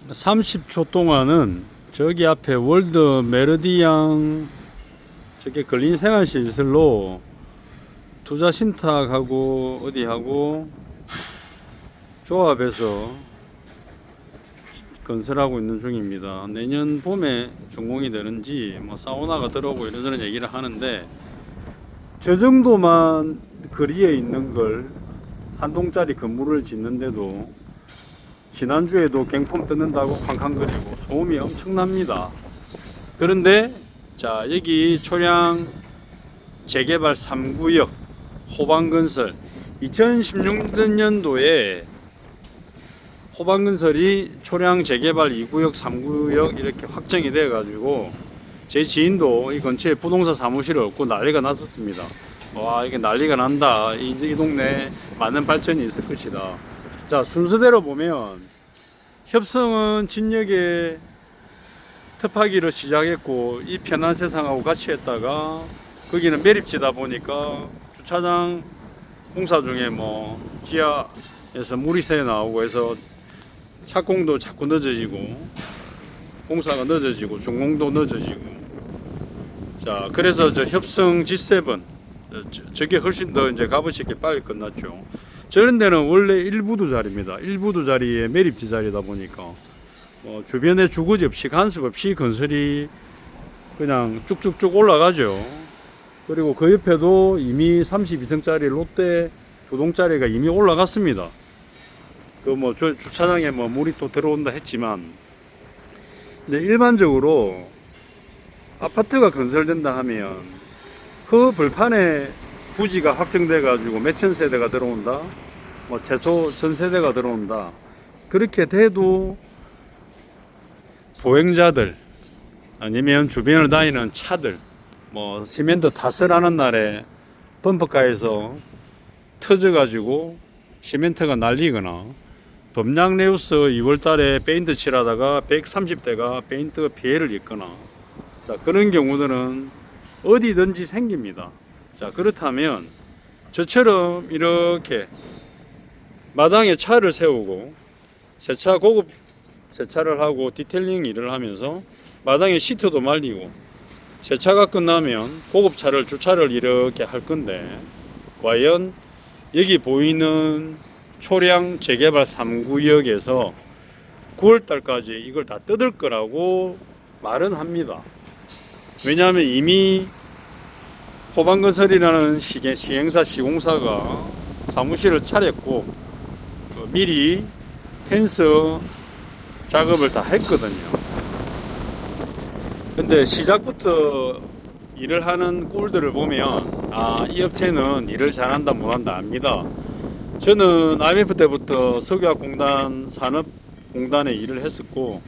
30초 동안은 저기 앞에 월드 메르디앙 저게 근린 생활시설로 투자 신탁하고 어디하고 조합해서 건설하고 있는 중입니다. 내년 봄에 준공이 되는지 뭐 사우나가 들어오고 이런저런 얘기를 하는데 저 정도만 거리에 있는 걸 한 동짜리 건물을 짓는데도 지난주에도 갱폼 뜯는다고 쾅쾅거리고 소음이 엄청납니다. 그런데 자 여기 초량 재개발 3구역 호방건설 2016년도에 호방건설이 초량 재개발 2구역 3구역 이렇게 확정이 돼 가지고 제 지인도 이 근처에 부동산 사무실을 얻고 난리가 났었습니다. 와 이게 난리가 난다. 이 동네 많은 발전이 있을 것이다. 자 순서대로 보면 협성은 진역에 특파기로 시작했고 이 편한 세상하고 같이 했다가 거기는 매립지다 보니까 주차장 공사 중에 뭐 지하에서 물이 새 나오고 해서 착공도 자꾸 늦어지고 공사가 늦어지고 준공도 늦어지고 자 그래서 저 협성 G7 저게 훨씬 더 이제 값어치게 빨리 끝났죠. 저런 데는 원래 1부두 자리입니다. 1부두 자리에 매립지 자리다 보니까 주변에 주거지 없이 간섭 없이 건설이 그냥 쭉쭉쭉 올라가죠. 그리고 그 옆에도 이미 32층짜리 롯데 두 동짜리가 이미 올라갔습니다. 그 뭐 주차장에 뭐 물이 또 들어온다 했지만, 근데 일반적으로 아파트가 건설된다 하면 그 벌판에 부지가 확정돼 가지고 몇천 세대가 들어온다, 뭐 최소 천 세대가 들어온다. 그렇게 돼도 보행자들 아니면 주변을 다니는 차들 뭐 시멘트 탓을 날에 범퍼카에서 터져가지고 시멘트가 날리거나 범량레우스 2월달에 페인트 칠하다가 130대가 페인트 피해를 입거나 자 그런 경우들은 어디든지 생깁니다. 자 그렇다면 저처럼 이렇게 마당에 차를 세우고 세차 고급 세차를 하고 디테일링 일을 하면서 마당에 시트도 말리고 세차가 끝나면 고급차를 주차를 이렇게 할 건데 과연 여기 보이는 초량 재개발 3구역에서 9월달까지 이걸 다 뜯을 거라고 말은 합니다. 왜냐하면 이미 호방건설이라는 시행사 시공사가 사무실을 차렸고 미리 펜스 작업을 다 했거든요. 근데 시작부터 일을 하는 꼴들을 보면 이 업체는 일을 잘한다 못한다 압니다. 저는 IMF 때부터 석유화공단 산업공단에 일을 했었고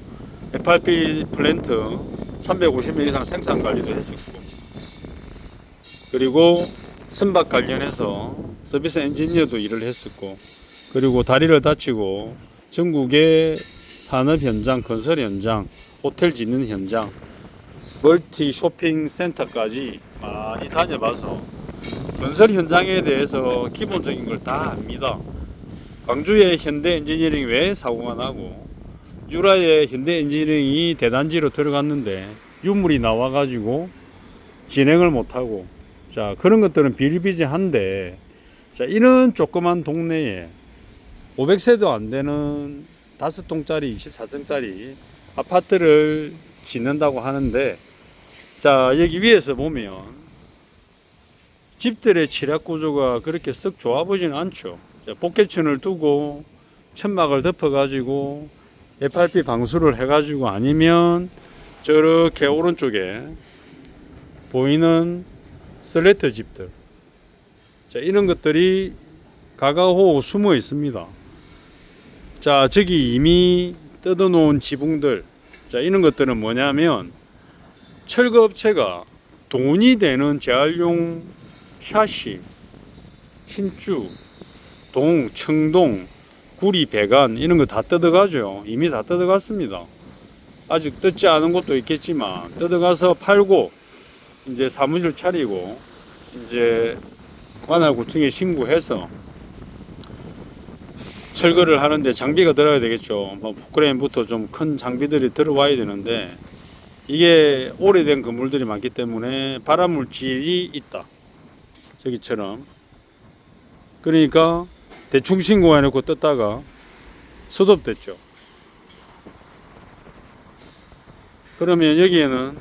FRP 플랜트 350명 이상 생산 관리도 했었고 그리고 선박 관련해서 서비스 엔지니어도 일을 했었고 그리고 다리를 다치고 전국의 산업 현장, 건설 현장, 호텔 짓는 현장, 멀티 쇼핑 센터까지 많이 다녀봐서 건설 현장에 대해서 기본적인 걸 다 압니다. 광주의 현대 엔지니어링 왜 사고가 나고 유라의 현대 엔지니어링이 대단지로 들어갔는데 유물이 나와가지고 진행을 못하고 자 그런 것들은 비일비재한데 자 이런 조그만 동네에 500세도 안 되는 5동짜리 24층짜리 아파트를 짓는다고 하는데 자 여기 위에서 보면 집들의 취락 구조가 그렇게 썩 좋아 보지는 않죠. 자, 복개천을 두고 천막을 덮어 가지고 FRP 방수를 해 가지고 아니면 저렇게 오른쪽에 보이는 슬래트 집들 자 이런 것들이 가가호 숨어 있습니다. 자 저기 이미 뜯어 놓은 지붕들 자 이런 것들은 뭐냐면 철거업체가 돈이 되는 재활용 샤시, 신주, 동, 청동, 구리, 배관 이런 거 다 뜯어가죠. 이미 다 뜯어갔습니다. 아직 뜯지 않은 곳도 있겠지만 뜯어가서 팔고 이제 사무실 차리고 이제 관할구청에 신고해서 철거를 하는데 장비가 들어야 되겠죠. 뭐 포크레인부터 좀 큰 장비들이 들어와야 되는데 이게 오래된 건물들이 많기 때문에 발암물질이 있다. 저기처럼. 그러니까 대충 신고해놓고 떴다가 스톱됐죠. 그러면 여기에는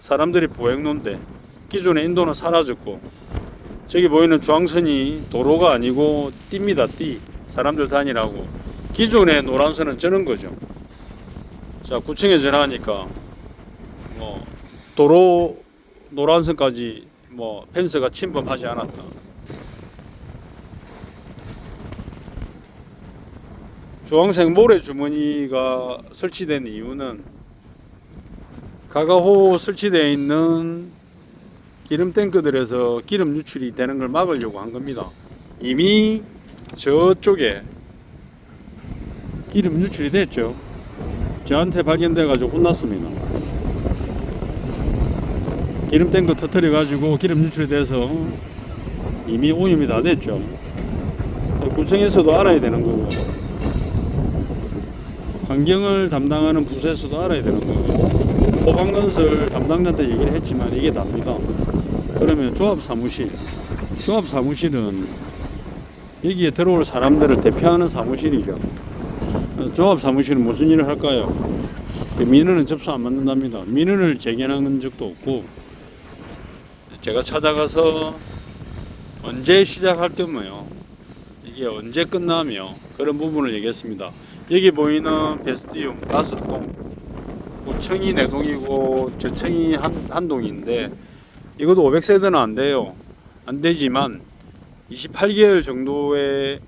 사람들이 보행로인데 기존의 인도는 사라졌고 저기 보이는 주황선이 도로가 아니고 띠입니다. 띠. 사람들 다니라고. 기존의 노란선은 저는 거죠. 자, 구청에 전화하니까 뭐 도로 노란선까지 뭐 펜스가 침범하지 않았다. 주황색 모래 주머니가 설치된 이유는 가가호 설치되어 있는 기름 탱크들에서 기름 유출이 되는 걸 막으려고 한 겁니다. 이미 저쪽에 기름 유출이 됐죠. 저한테 발견돼 가지고 혼났습니다. 기름 탱크 터뜨려 가지고 기름 유출이 돼서 이미 오염이 다 됐죠. 구청에서도 알아야 되는 거고 환경을 담당하는 부서에서도 알아야 되는 거고 호방건설 담당자한테 얘기를 했지만 이게 답니다. 그러면 조합사무실은 여기에 들어올 사람들을 대표하는 사무실이죠. 조합사무실은 무슨 일을 할까요? 민원은 접수 안 받는답니다. 민원을 제기한 적도 없고 제가 찾아가서 언제 시작할 거며 이게 언제 끝나며 그런 부분을 얘기했습니다. 여기 보이는 베스티움 가스통 구청이 4동이고 저청이 한 동인데 이것도 500세대는 안 돼요. 안 되지만 28개월 정도의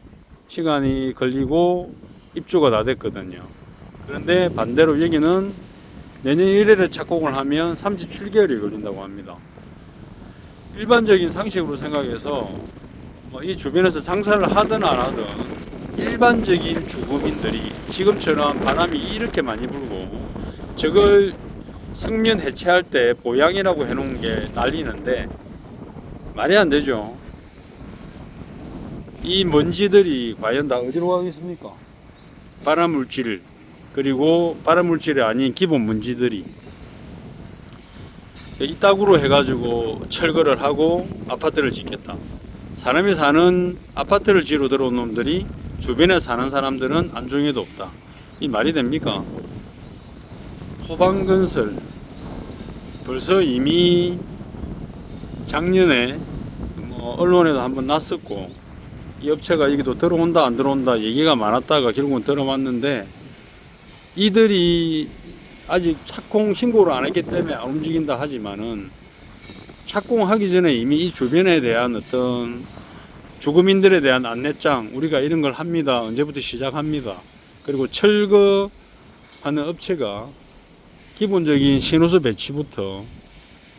시간이 걸리고 입주가 다 됐거든요. 그런데 반대로 여기는 내년 1월에 착공을 하면 37개월이 걸린다고 합니다. 일반적인 상식으로 생각해서 이 주변에서 장사를 하든 안 하든 일반적인 주거민들이 지금처럼 바람이 이렇게 많이 불고 저걸 성면 해체할 때 보양이라고 해놓은 게 난리는데 말이 안 되죠. 이 먼지들이 과연 다 어디로 가겠습니까? 발암물질 그리고 발암물질이 아닌 기본 먼지들이 이따구로 해가지고 철거를 하고 아파트를 짓겠다. 사람이 사는 아파트를 지러 들어온 놈들이 주변에 사는 사람들은 안중에도 없다. 이 말이 됩니까? 호방건설 벌써 이미 작년에 언론에도 한번 났었고 이 업체가 여기도 들어온다 안 들어온다 얘기가 많았다가 결국은 들어왔는데 이들이 아직 착공 신고를 안 했기 때문에 안 움직인다 하지만은 착공하기 전에 이미 이 주변에 대한 어떤 주거민들에 대한 안내장 우리가 이런 걸 합니다. 언제부터 시작합니다. 그리고 철거하는 업체가 기본적인 신호수 배치부터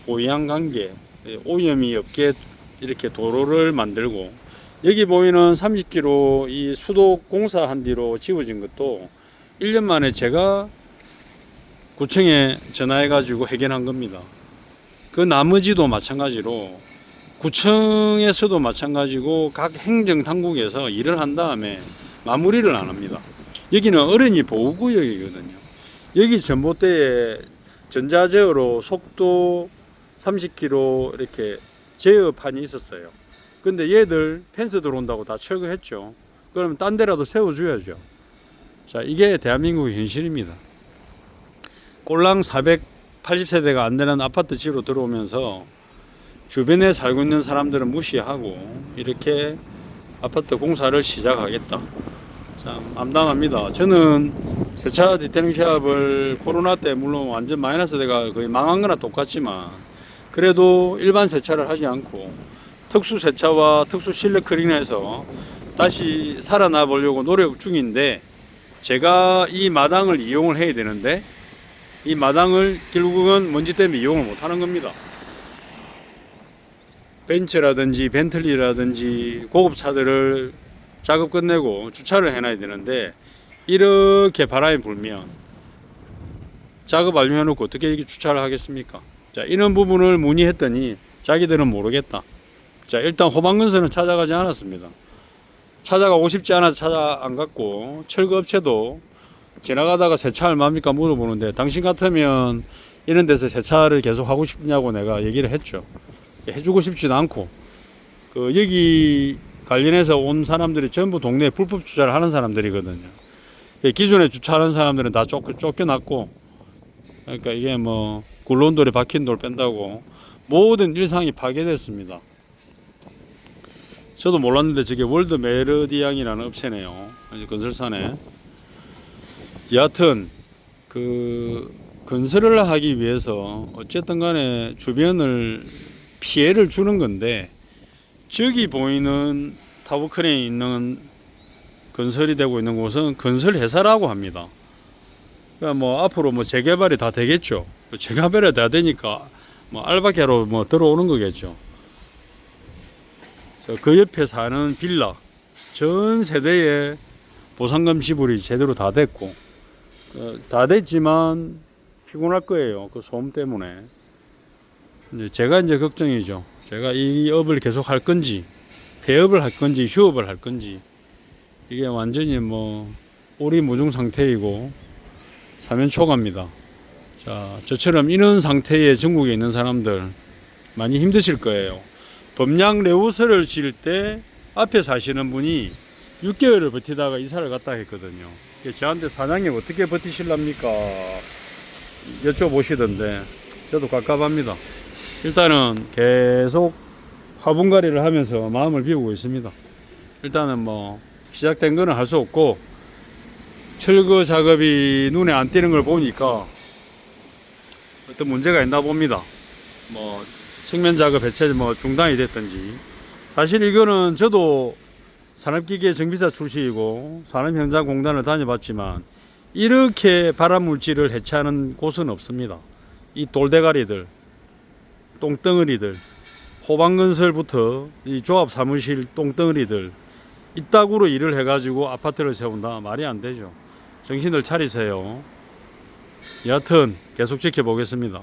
보양 관계 오염이 없게 이렇게 도로를 만들고 여기 보이는 30km 이 수도 공사한 뒤로 지워진 것도 1년 만에 제가 구청에 전화해 가지고 해결한 겁니다. 그 나머지도 마찬가지로 구청에서도 마찬가지고 각 행정당국에서 일을 한 다음에 마무리를 안 합니다. 여기는 어린이 보호구역이거든요. 여기 전봇대에 전자제어로 속도 30km 이렇게 제어판이 있었어요. 근데 얘들 펜스 들어온다고 다 철거했죠. 그러면 딴 데라도 세워줘야죠. 자, 이게 대한민국의 현실입니다. 꼴랑 480세대가 안 되는 아파트 지로 들어오면서 주변에 살고 있는 사람들은 무시하고 이렇게 아파트 공사를 시작하겠다. 참 암담합니다. 저는 세차 디테일링 샵을 코로나 때 물론 완전 마이너스 대가 거의 망한 거나 똑같지만 그래도 일반 세차를 하지 않고 특수 세차와 특수 실내 클린해서 다시 살아나 보려고 노력 중인데 제가 이 마당을 이용을 해야 되는데 이 마당을 결국은 먼지 때문에 이용을 못 하는 겁니다. 벤츠라든지 벤틀리라든지 고급차들을 작업 끝내고 주차를 해놔야 되는데 이렇게 바람이 불면 작업 완료해 놓고 어떻게 이렇게 주차를 하겠습니까? 자, 이런 부분을 문의했더니 자기들은 모르겠다. 자, 일단 호방건설은 찾아가지 않았습니다. 찾아가고 싶지 않아서 찾아 안 갔고, 철거업체도 지나가다가 세차 얼마입니까 물어보는데, 당신 같으면 이런 데서 세차를 계속 하고 싶냐고 내가 얘기를 했죠. 해주고 싶지도 않고, 여기 관련해서 온 사람들이 전부 동네에 불법 주차를 하는 사람들이거든요. 기존에 주차하는 사람들은 다 쫓겨났고, 그러니까 이게 뭐 굴러온 돌에 박힌 돌 뺀다고 모든 일상이 파괴됐습니다. 저도 몰랐는데 저게 월드 메르디앙이라는 업체네요. 건설사네. 여하튼 건설을 하기 위해서 어쨌든 간에 주변을 피해를 주는 건데, 저기 보이는 타워크레인이 있는 건설이 되고 있는 곳은 건설회사라고 합니다. 그러니까 뭐 앞으로 뭐 재개발이 다 되겠죠. 재개발이 다 되니까 뭐 알바계로 뭐 들어오는 거겠죠. 그 옆에 사는 빌라 전 세대의 보상금 지불이 제대로 다 됐고, 다 됐지만 피곤할 거예요. 그 소음 때문에. 제가 이제 걱정이죠. 제가 이 업을 계속 할 건지, 폐업을 할 건지, 휴업을 할 건지. 이게 완전히 뭐 오리무중 상태이고 사면초가입니다. 자, 저처럼 이런 상태에 전국에 있는 사람들 많이 힘드실 거예요. 범양 레우스를 지을 때 앞에 사시는 분이 6개월을 버티다가 이사를 갔다 했거든요. 저한테 사장님 어떻게 버티실랍니까? 여쭤보시던데 저도 갑갑합니다. 일단은 계속 화분갈이를 하면서 마음을 비우고 있습니다. 일단은 뭐 시작된 거는 할 수 없고, 철거 작업이 눈에 안 띄는 걸 보니까 어떤 문제가 있나 봅니다. 뭐 측면 작업 해체 뭐 중단이 됐든지. 사실 이거는 저도 산업기계 정비사 출신이고 산업현장공단을 다녀봤지만 이렇게 발암물질을 해체하는 곳은 없습니다. 이 돌대가리들, 똥덩어리들, 호방건설부터 이 조합 사무실 똥덩어리들 이따구로 일을 해가지고 아파트를 세운다? 말이 안 되죠. 정신을 차리세요. 여하튼 계속 지켜보겠습니다.